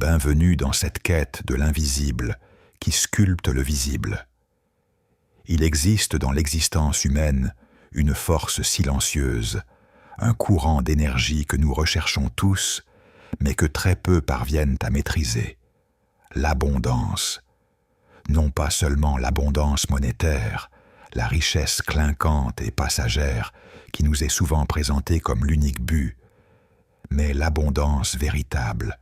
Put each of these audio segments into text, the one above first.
Bienvenue dans cette quête de l'invisible qui sculpte le visible. Il existe dans l'existence humaine une force silencieuse, un courant d'énergie que nous recherchons tous, mais que très peu parviennent à maîtriser. L'abondance. Non pas seulement l'abondance monétaire, la richesse clinquante et passagère qui nous est souvent présentée comme l'unique but, mais l'abondance véritable,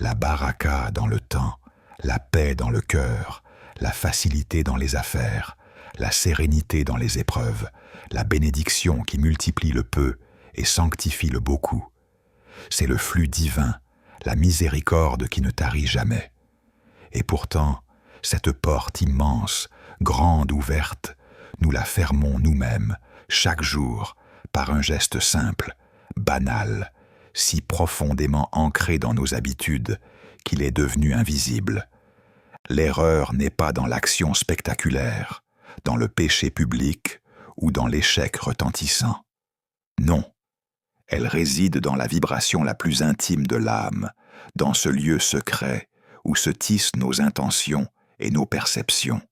la baraka dans le temps, la paix dans le cœur, la facilité dans les affaires, la sérénité dans les épreuves, la bénédiction qui multiplie le peu et sanctifie le beaucoup. C'est le flux divin, la miséricorde qui ne tarit jamais. Et pourtant, cette porte immense, grande ouverte, nous la fermons nous-mêmes, chaque jour, par un geste simple, banal, si profondément ancré dans nos habitudes qu'il est devenu invisible. L'erreur n'est pas dans l'action spectaculaire, dans le péché public ou dans l'échec retentissant. Non, elle réside dans la vibration la plus intime de l'âme, dans ce lieu secret où se tissent nos intentions et nos perceptions.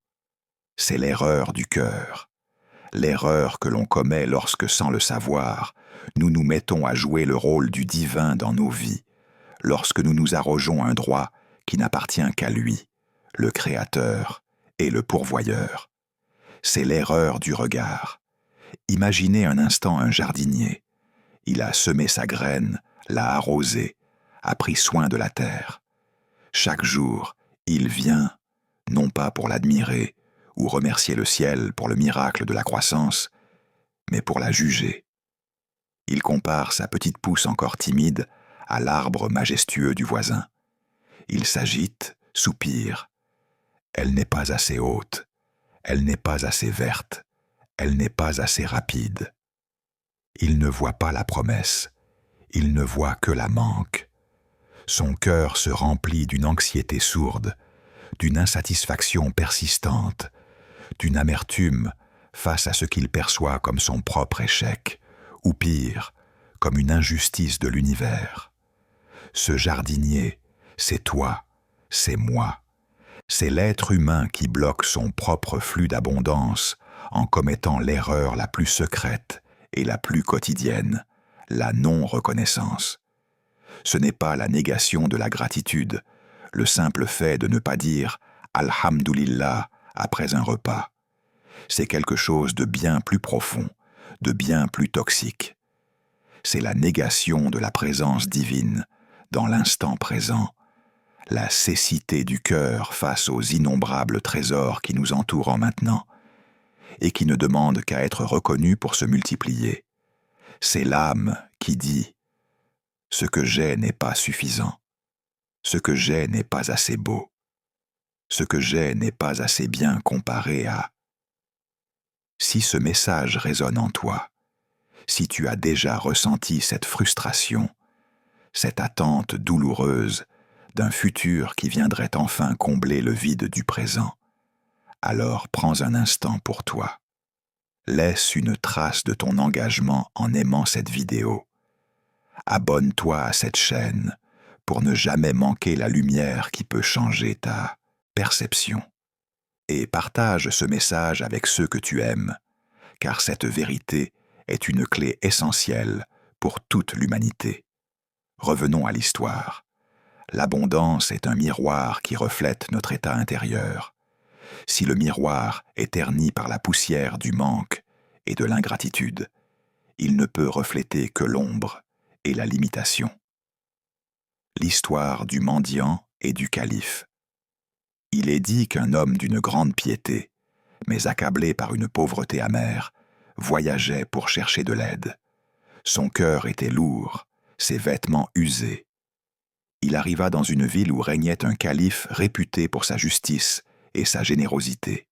C'est l'erreur du cœur, l'erreur que l'on commet lorsque, sans le savoir, nous nous mettons à jouer le rôle du divin dans nos vies, lorsque nous nous arrogeons un droit qui n'appartient qu'à lui, le Créateur et le Pourvoyeur. C'est l'erreur du regard. Imaginez un instant un jardinier. Il a semé sa graine, l'a arrosée, a pris soin de la terre. Chaque jour, il vient, non pas pour l'admirer ou remercier le ciel pour le miracle de la croissance, mais pour la juger. Il compare sa petite pousse encore timide à l'arbre majestueux du voisin. Il s'agite, soupire. Elle n'est pas assez haute, elle n'est pas assez verte, elle n'est pas assez rapide. Il ne voit pas la promesse, il ne voit que la manque. Son cœur se remplit d'une anxiété sourde, d'une insatisfaction persistante, d'une amertume face à ce qu'il perçoit comme son propre échec, ou pire, comme une injustice de l'univers. Ce jardinier, c'est toi, c'est moi. C'est l'être humain qui bloque son propre flux d'abondance en commettant l'erreur la plus secrète et la plus quotidienne, la non-reconnaissance. Ce n'est pas la négation de la gratitude, le simple fait de ne pas dire « Alhamdulillah » après un repas. C'est quelque chose de bien plus profond, de bien plus toxique. C'est la négation de la présence divine dans l'instant présent, la cécité du cœur face aux innombrables trésors qui nous entourent en maintenant et qui ne demandent qu'à être reconnus pour se multiplier. C'est l'âme qui dit « Ce que j'ai n'est pas suffisant. Ce que j'ai n'est pas assez beau. Ce que j'ai n'est pas assez bien comparé à... » Si ce message résonne en toi, si tu as déjà ressenti cette frustration, cette attente douloureuse d'un futur qui viendrait enfin combler le vide du présent, alors prends un instant pour toi. Laisse une trace de ton engagement en aimant cette vidéo. Abonne-toi à cette chaîne pour ne jamais manquer la lumière qui peut changer ta perception. Et partage ce message avec ceux que tu aimes, car cette vérité est une clé essentielle pour toute l'humanité. Revenons à l'histoire. L'abondance est un miroir qui reflète notre état intérieur. Si le miroir est terni par la poussière du manque et de l'ingratitude, il ne peut refléter que l'ombre et la limitation. L'histoire du mendiant et du calife. Il est dit qu'un homme d'une grande piété, mais accablé par une pauvreté amère, voyageait pour chercher de l'aide. Son cœur était lourd, ses vêtements usés. Il arriva dans une ville où régnait un calife réputé pour sa justice et sa générosité.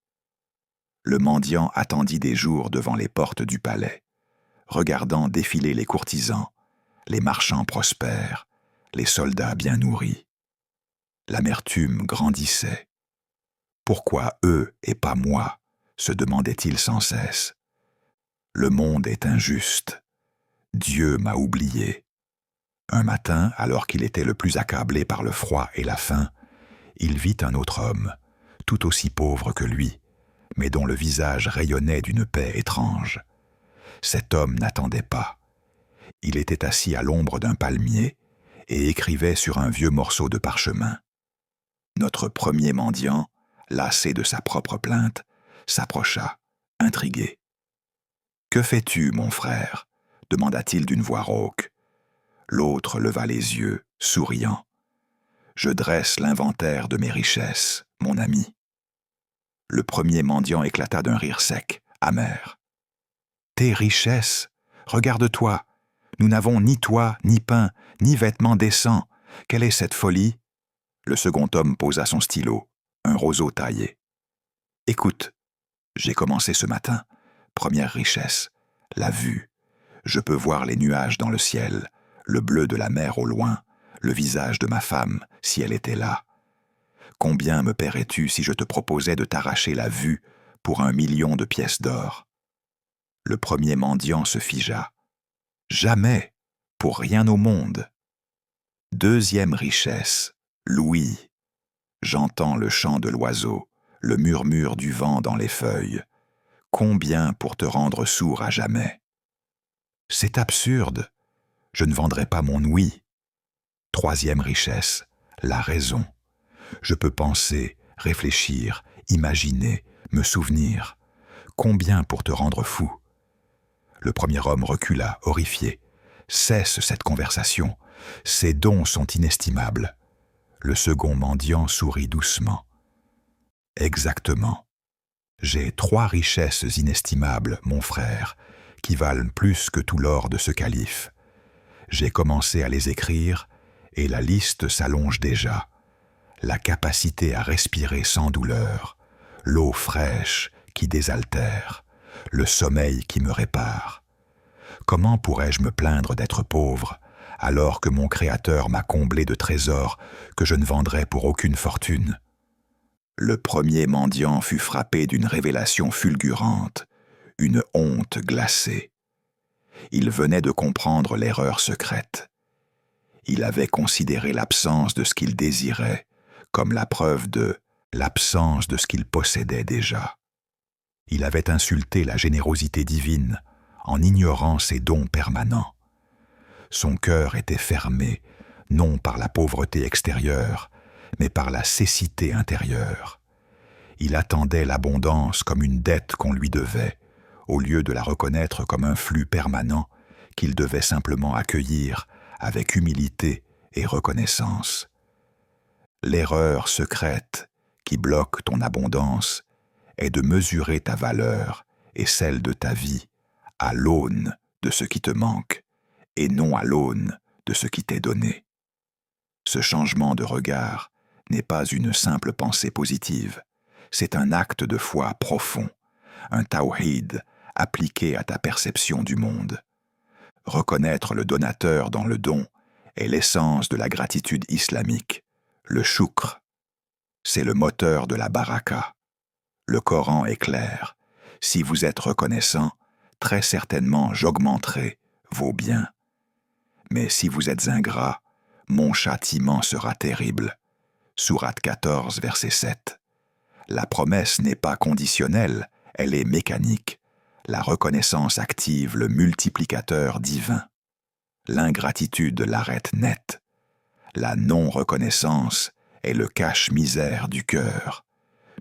Le mendiant attendit des jours devant les portes du palais, regardant défiler les courtisans, les marchands prospères, les soldats bien nourris. L'amertume grandissait. « Pourquoi eux et pas moi ?» se demandait-il sans cesse. « Le monde est injuste. Dieu m'a oublié. Un matin, alors qu'il était le plus accablé par le froid et la faim, il vit un autre homme, tout aussi pauvre que lui, mais dont le visage rayonnait d'une paix étrange. Cet homme n'attendait pas. Il était assis à l'ombre d'un palmier et écrivait sur un vieux morceau de parchemin. Notre premier mendiant, lassé de sa propre plainte, s'approcha, intrigué. « Que fais-tu, mon frère » demanda-t-il d'une voix rauque. L'autre leva les yeux, souriant. « Je dresse l'inventaire de mes richesses, mon ami. » Le premier mendiant éclata d'un rire sec, amer. « Tes richesses? Regarde-toi. Nous n'avons ni toit, ni pain, ni vêtements décents. Quelle est cette folie ?» Le second homme posa son stylo, un roseau taillé. « Écoute, j'ai commencé ce matin. Première richesse, la vue. Je peux voir les nuages dans le ciel, le bleu de la mer au loin, le visage de ma femme, si elle était là. Combien me paierais-tu si je te proposais de t'arracher la vue pour 1 million de pièces d'or ?» Le premier mendiant se figea. « Jamais, pour rien au monde. » Deuxième richesse, l'ouïe. J'entends le chant de l'oiseau, le murmure du vent dans les feuilles. Combien pour te rendre sourd à jamais? C'est absurde. Je ne vendrai pas mon ouïe. Troisième richesse, la raison. Je peux penser, réfléchir, imaginer, me souvenir. Combien pour te rendre fou? Le premier homme recula, horrifié. Cesse cette conversation. Ces dons sont inestimables. Le second mendiant sourit doucement. Exactement. J'ai 3 richesses inestimables, mon frère, qui valent plus que tout l'or de ce calife. J'ai commencé à les écrire, et la liste s'allonge déjà. La capacité à respirer sans douleur, l'eau fraîche qui désaltère, le sommeil qui me répare. Comment pourrais-je me plaindre d'être pauvre, alors que mon Créateur m'a comblé de trésors que je ne vendrais pour aucune fortune? Le premier mendiant fut frappé d'une révélation fulgurante, une honte glacée. Il venait de comprendre l'erreur secrète. Il avait considéré l'absence de ce qu'il désirait comme la preuve de l'absence de ce qu'il possédait déjà. Il avait insulté la générosité divine en ignorant ses dons permanents. Son cœur était fermé, non par la pauvreté extérieure, mais par la cécité intérieure. Il attendait l'abondance comme une dette qu'on lui devait, au lieu de la reconnaître comme un flux permanent qu'il devait simplement accueillir avec humilité et reconnaissance. L'erreur secrète qui bloque ton abondance est de mesurer ta valeur et celle de ta vie à l'aune de ce qui te manque et non à l'aune de ce qui t'est donné. Ce changement de regard n'est pas une simple pensée positive, c'est un acte de foi profond, un tawhid appliqué à ta perception du monde. Reconnaître le donateur dans le don est l'essence de la gratitude islamique, le shukr. C'est le moteur de la baraka. Le Coran est clair. Si vous êtes reconnaissant, très certainement j'augmenterai vos biens. Mais si vous êtes ingrat, mon châtiment sera terrible. Sourate 14, verset 7. La promesse n'est pas conditionnelle, elle est mécanique. La reconnaissance active le multiplicateur divin. L'ingratitude l'arrête net. La non-reconnaissance est le cache-misère du cœur.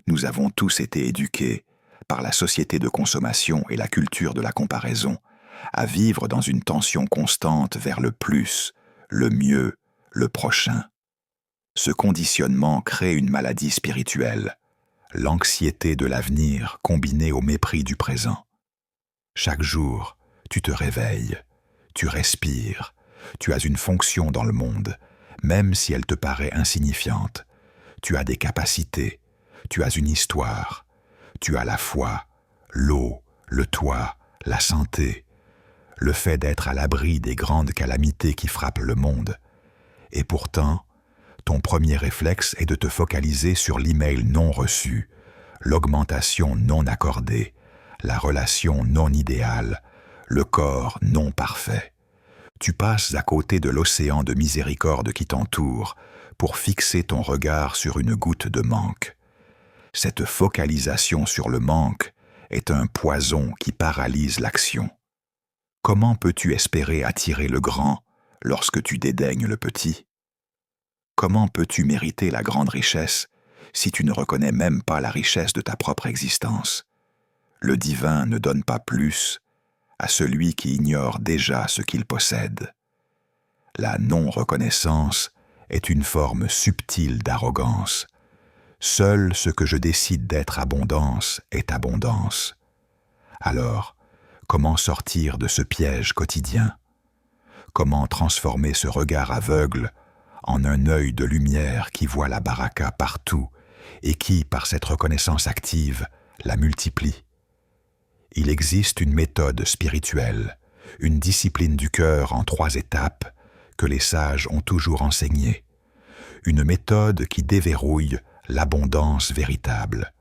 Nous avons tous été éduqués, par la société de consommation et la culture de la comparaison, à vivre dans une tension constante vers le plus, le mieux, le prochain. Ce conditionnement crée une maladie spirituelle, l'anxiété de l'avenir combinée au mépris du présent. Chaque jour, tu te réveilles, tu respires, tu as une fonction dans le monde, même si elle te paraît insignifiante. Tu as des capacités, tu as une histoire, tu as la foi, l'eau, le toit, la santé, le fait d'être à l'abri des grandes calamités qui frappent le monde. Et pourtant, ton premier réflexe est de te focaliser sur l'email non reçu, l'augmentation non accordée, la relation non idéale, le corps non parfait. Tu passes à côté de l'océan de miséricorde qui t'entoure pour fixer ton regard sur une goutte de manque. Cette focalisation sur le manque est un poison qui paralyse l'action. Comment peux-tu espérer attirer le grand lorsque tu dédaignes le petit? Comment peux-tu mériter la grande richesse si tu ne reconnais même pas la richesse de ta propre existence? Le divin ne donne pas plus à celui qui ignore déjà ce qu'il possède. La non-reconnaissance est une forme subtile d'arrogance. Seul ce que je décide d'être abondance est abondance. Alors, comment sortir de ce piège quotidien? Comment transformer ce regard aveugle en un œil de lumière qui voit la baraka partout et qui, par cette reconnaissance active, la multiplie? Il existe une méthode spirituelle, une discipline du cœur en 3 étapes que les sages ont toujours enseignée. Une méthode qui déverrouille l'abondance véritable.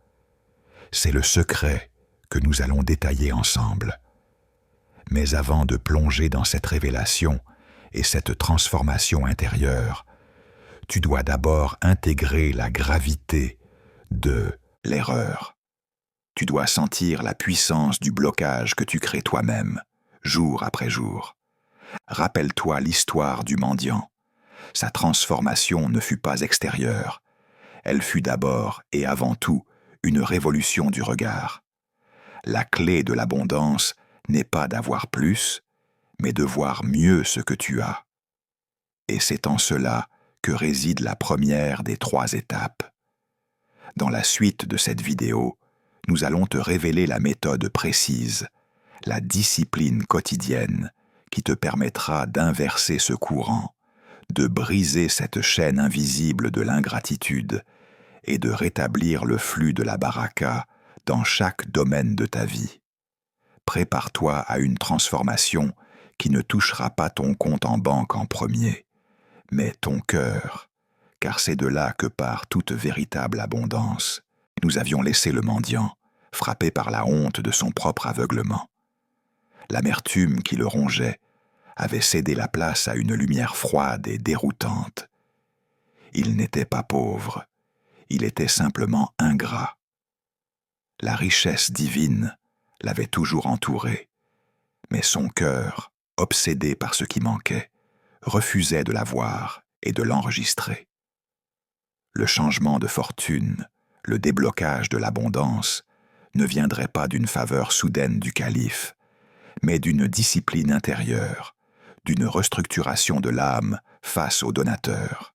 C'est le secret que nous allons détailler ensemble. Mais avant de plonger dans cette révélation et cette transformation intérieure, tu dois d'abord intégrer la gravité de l'erreur. Tu dois sentir la puissance du blocage que tu crées toi-même, jour après jour. Rappelle-toi l'histoire du mendiant. Sa transformation ne fut pas extérieure. Elle fut d'abord et avant tout une révolution du regard. La clé de l'abondance n'est pas d'avoir plus, mais de voir mieux ce que tu as. Et c'est en cela que réside la première des 3 étapes. Dans la suite de cette vidéo, nous allons te révéler la méthode précise, la discipline quotidienne qui te permettra d'inverser ce courant, de briser cette chaîne invisible de l'ingratitude et de rétablir le flux de la baraka dans chaque domaine de ta vie. Prépare-toi à une transformation qui ne touchera pas ton compte en banque en premier, mais ton cœur, car c'est de là que part toute véritable abondance. Nous avions laissé le mendiant, frappé par la honte de son propre aveuglement. L'amertume qui le rongeait avait cédé la place à une lumière froide et déroutante. Il n'était pas pauvre, il était simplement ingrat. La richesse divine l'avait toujours entouré, mais son cœur, obsédé par ce qui manquait, refusait de la voir et de l'enregistrer. Le changement de fortune, le déblocage de l'abondance, ne viendrait pas d'une faveur soudaine du calife, mais d'une discipline intérieure, d'une restructuration de l'âme face au donateur.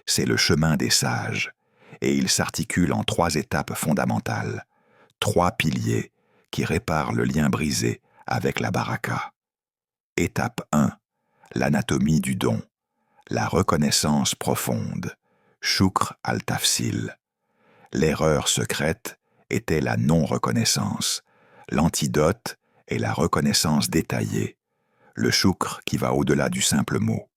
C'est le chemin des sages, et il s'articule en 3 étapes fondamentales, 3 piliers qui réparent le lien brisé avec la baraka. Étape 1, l'anatomie du don, la reconnaissance profonde, shukr al-tafsil. L'erreur secrète était la non-reconnaissance, l'antidote est la reconnaissance détaillée, le shukr qui va au-delà du simple mot.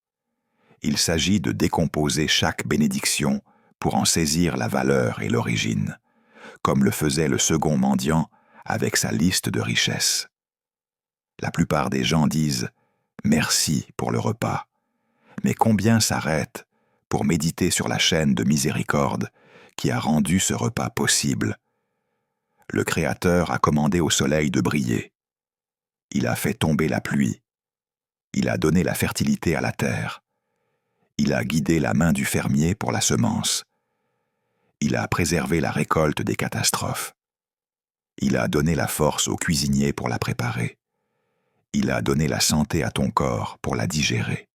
Il s'agit de décomposer chaque bénédiction pour en saisir la valeur et l'origine, comme le faisait le second mendiant avec sa liste de richesses. La plupart des gens disent « merci pour le repas », mais combien s'arrêtent pour méditer sur la chaîne de miséricorde qui a rendu ce repas possible? Le Créateur a commandé au soleil de briller. Il a fait tomber la pluie. Il a donné la fertilité à la terre. Il a guidé la main du fermier pour la semence. Il a préservé la récolte des catastrophes. Il a donné la force au cuisinier pour la préparer. Il a donné la santé à ton corps pour la digérer.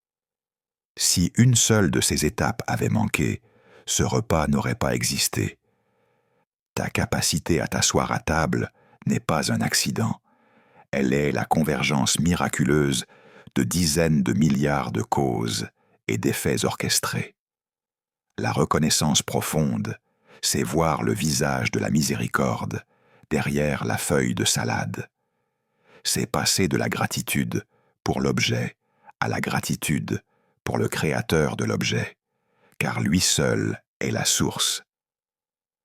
Si une seule de ces étapes avait manqué, ce repas n'aurait pas existé. Ta capacité à t'asseoir à table n'est pas un accident. Elle est la convergence miraculeuse de dizaines de milliards de causes et d'effets orchestrés. La reconnaissance profonde, c'est voir le visage de la miséricorde derrière la feuille de salade. C'est passer de la gratitude pour l'objet à la gratitude pour le créateur de l'objet, car lui seul est la source.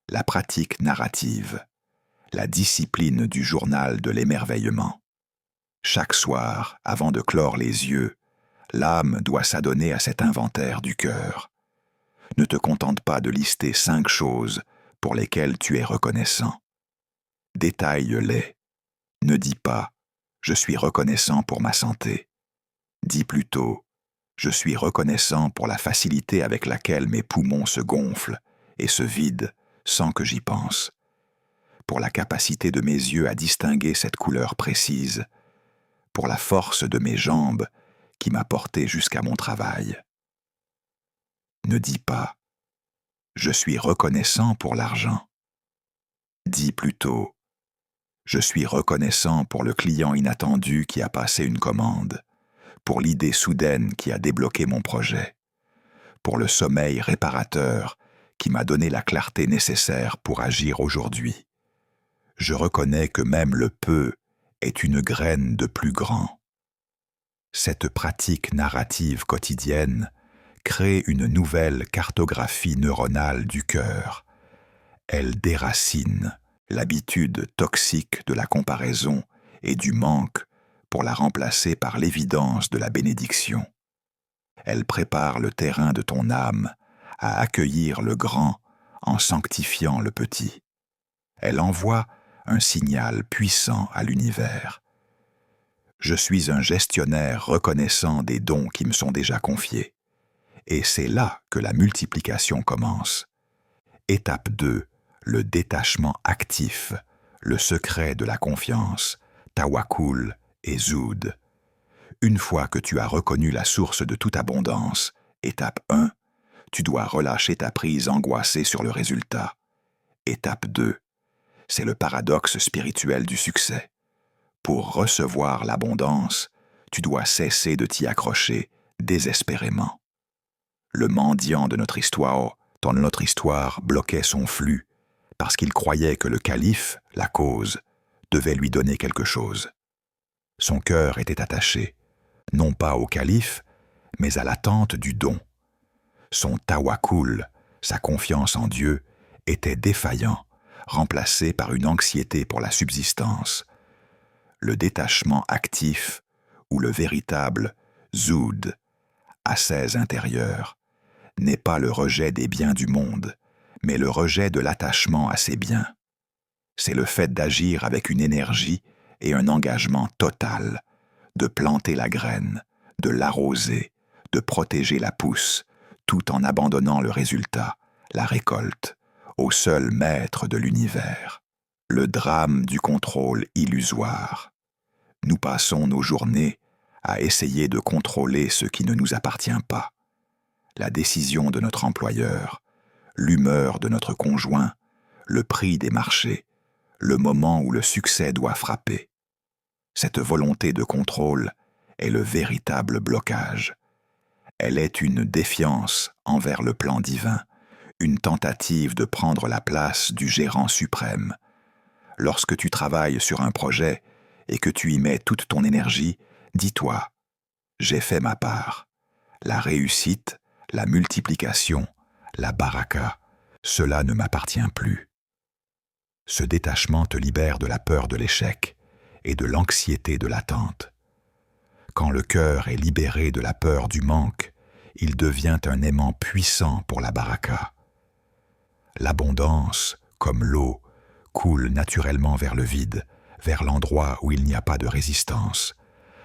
La pratique narrative, la discipline du journal de l'émerveillement. Chaque soir, avant de clore les yeux, L'âme doit s'adonner à cet inventaire du cœur. Ne te contente pas de lister 5 choses pour lesquelles tu es reconnaissant. Détaille-les. Ne dis pas « Je suis reconnaissant pour ma santé ». Dis plutôt « Je suis reconnaissant pour la facilité avec laquelle mes poumons se gonflent et se vident sans que j'y pense, pour la capacité de mes yeux à distinguer cette couleur précise, pour la force de mes jambes qui m'a porté jusqu'à mon travail. » Ne dis pas « Je suis reconnaissant pour l'argent ». Dis plutôt « Je suis reconnaissant pour le client inattendu qui a passé une commande, pour l'idée soudaine qui a débloqué mon projet, pour le sommeil réparateur qui m'a donné la clarté nécessaire pour agir aujourd'hui. Je reconnais que même le peu est une graine de plus grand. » Cette pratique narrative quotidienne crée une nouvelle cartographie neuronale du cœur. Elle déracine l'habitude toxique de la comparaison et du manque pour la remplacer par l'évidence de la bénédiction. Elle prépare le terrain de ton âme à accueillir le grand en sanctifiant le petit. Elle envoie un signal puissant à l'univers. Je suis un gestionnaire reconnaissant des dons qui me sont déjà confiés. Et c'est là que la multiplication commence. Étape 2, le détachement actif, le secret de la confiance, tawakkul et zoud. Une fois que tu as reconnu la source de toute abondance, étape 1, tu dois relâcher ta prise angoissée sur le résultat. Étape 2, c'est le paradoxe spirituel du succès. Pour recevoir l'abondance, tu dois cesser de t'y accrocher désespérément. Le mendiant de notre histoire, dans notre histoire, bloquait son flux parce qu'il croyait que le calife, la cause, devait lui donner quelque chose. Son cœur était attaché, non pas au calife, mais à l'attente du don. Son tawakkul, sa confiance en Dieu, était défaillant, remplacé par une anxiété pour la subsistance. Le détachement actif, ou le véritable zoud, ascèse intérieure, n'est pas le rejet des biens du monde, mais le rejet de l'attachement à ces biens. C'est le fait d'agir avec une énergie et un engagement total, de planter la graine, de l'arroser, de protéger la pousse, tout en abandonnant le résultat, la récolte, au seul maître de l'univers. Le drame du contrôle illusoire. Nous passons nos journées à essayer de contrôler ce qui ne nous appartient pas. La décision de notre employeur, l'humeur de notre conjoint, le prix des marchés, le moment où le succès doit frapper. Cette volonté de contrôle est le véritable blocage. Elle est une défiance envers le plan divin, une tentative de prendre la place du gérant suprême. Lorsque tu travailles sur un projet et que tu y mets toute ton énergie, dis-toi « J'ai fait ma part ». La réussite, la multiplication, la baraka, cela ne m'appartient plus. Ce détachement te libère de la peur de l'échec et de l'anxiété de l'attente. Quand le cœur est libéré de la peur du manque, il devient un aimant puissant pour la baraka. L'abondance, comme l'eau, coule naturellement vers le vide, vers l'endroit où il n'y a pas de résistance.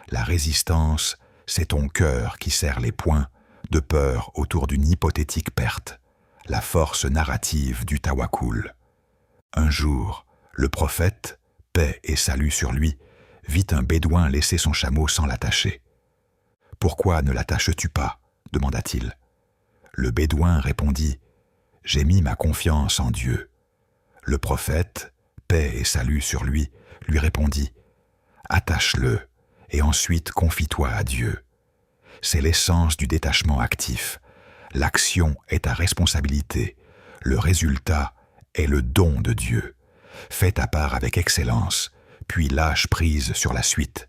La résistance, c'est ton cœur qui serre les poings, de peur autour d'une hypothétique perte, la force narrative du tawakkul. Un jour, le prophète, paix et salut sur lui, vit un bédouin laisser son chameau sans l'attacher. « Pourquoi ne l'attaches-tu pas » demanda-t-il. Le bédouin répondit « J'ai mis ma confiance en Dieu. » Le prophète, paix et salut sur lui, lui répondit « Attache-le et ensuite confie-toi à Dieu. » C'est l'essence du détachement actif. L'action est ta responsabilité. Le résultat est le don de Dieu. Fais ta part avec excellence, puis lâche prise sur la suite.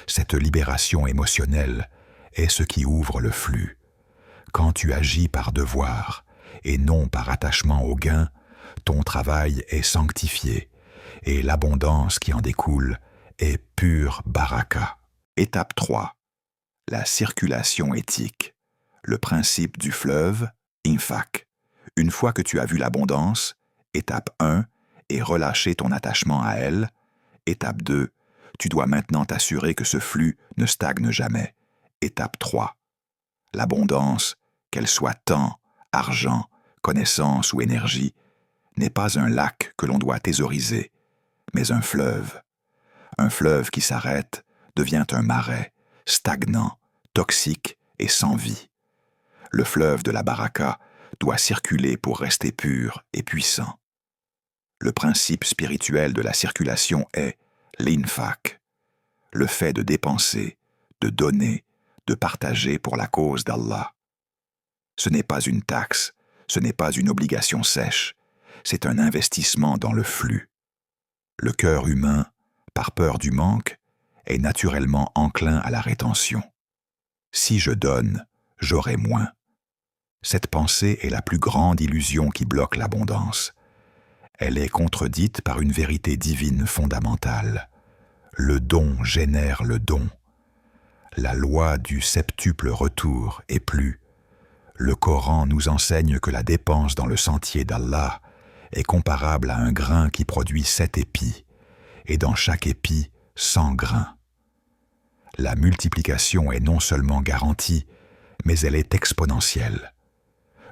Cette libération émotionnelle est ce qui ouvre le flux. Quand tu agis par devoir et non par attachement au gain, ton travail est sanctifié et l'abondance qui en découle est pure baraka. Étape 3. La circulation éthique. Le principe du fleuve, infaq. Une fois que tu as vu l'abondance, étape 1, et relâcher ton attachement à elle. Étape 2, tu dois maintenant t'assurer que ce flux ne stagne jamais. Étape 3, l'abondance, qu'elle soit temps, argent, connaissance ou énergie, n'est pas un lac que l'on doit thésauriser, mais un fleuve. Un fleuve qui s'arrête devient un marais, stagnant, toxique et sans vie. Le fleuve de la baraka doit circuler pour rester pur et puissant. Le principe spirituel de la circulation est l'infaq, le fait de dépenser, de donner, de partager pour la cause d'Allah. Ce n'est pas une taxe, ce n'est pas une obligation sèche, c'est un investissement dans le flux. Le cœur humain, par peur du manque, est naturellement enclin à la rétention. Si je donne, j'aurai moins. Cette pensée est la plus grande illusion qui bloque l'abondance. Elle est contredite par une vérité divine fondamentale. Le don génère le don. La loi du septuple retour est plus. Le Coran nous enseigne que la dépense dans le sentier d'Allah est comparable à un grain qui produit 7 épis, et dans chaque épi, 100 grains. La multiplication est non seulement garantie, mais elle est exponentielle.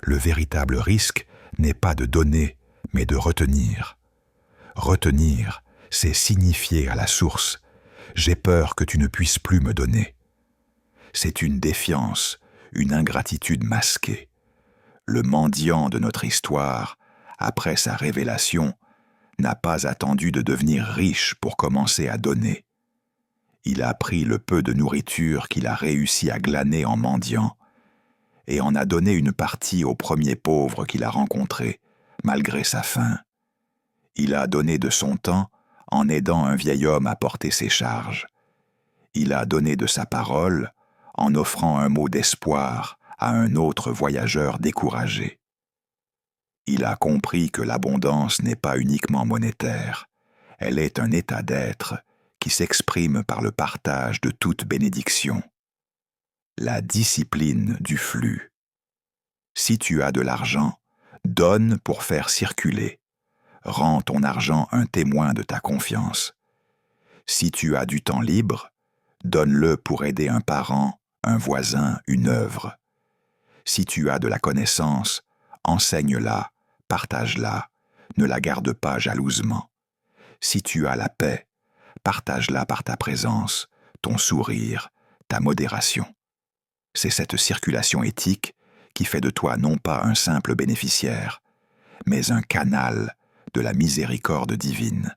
Le véritable risque n'est pas de donner, mais de retenir. Retenir, c'est signifier à la source « j'ai peur que tu ne puisses plus me donner ». C'est une défiance, une ingratitude masquée. Le mendiant de notre histoire, après sa révélation, n'a pas attendu de devenir riche pour commencer à donner. Il a pris le peu de nourriture qu'il a réussi à glaner en mendiant et en a donné une partie au premier pauvre qu'il a rencontré, malgré sa faim. Il a donné de son temps en aidant un vieil homme à porter ses charges. Il a donné de sa parole en offrant un mot d'espoir à un autre voyageur découragé. Il a compris que l'abondance n'est pas uniquement monétaire, elle est un état d'être qui s'exprime par le partage de toute bénédiction. La discipline du flux. Si tu as de l'argent, donne pour faire circuler. Rends ton argent un témoin de ta confiance. Si tu as du temps libre, donne-le pour aider un parent, un voisin, une œuvre. Si tu as de la connaissance, enseigne-la, partage-la, ne la garde pas jalousement. Si tu as la paix, partage-la par ta présence, ton sourire, ta modération. C'est cette circulation éthique qui fait de toi non pas un simple bénéficiaire, mais un canal de la miséricorde divine.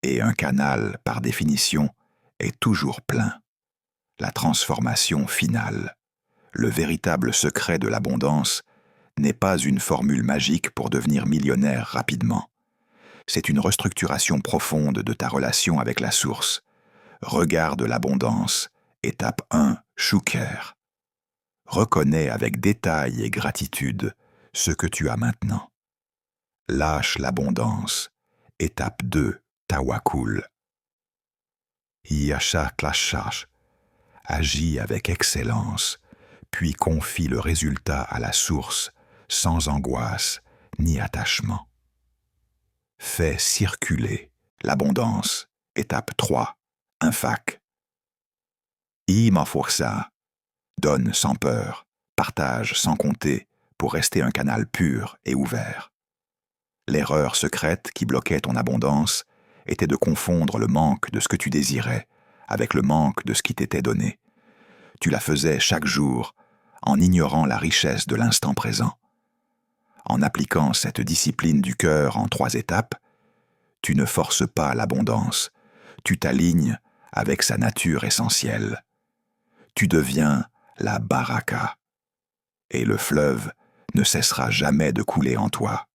Et un canal, par définition, est toujours plein. La transformation finale, le véritable secret de l'abondance, n'est pas une formule magique pour devenir millionnaire rapidement. C'est une restructuration profonde de ta relation avec la source. Regarde l'abondance. Étape 1, shukr. Reconnais avec détail et gratitude ce que tu as maintenant. Lâche l'abondance. Étape 2, tawakkul. Yashak lashach. Agis avec excellence, puis confie le résultat à la source, sans angoisse ni attachement. Fais circuler l'abondance. Étape 3, infaq. Ma força. Donne sans peur, partage sans compter, pour rester un canal pur et ouvert. L'erreur secrète qui bloquait ton abondance était de confondre le manque de ce que tu désirais avec le manque de ce qui t'était donné. Tu la faisais chaque jour en ignorant la richesse de l'instant présent. En appliquant cette discipline du cœur en 3 étapes, tu ne forces pas l'abondance, tu t'alignes avec sa nature essentielle. Tu deviens la baraka, et le fleuve ne cessera jamais de couler en toi.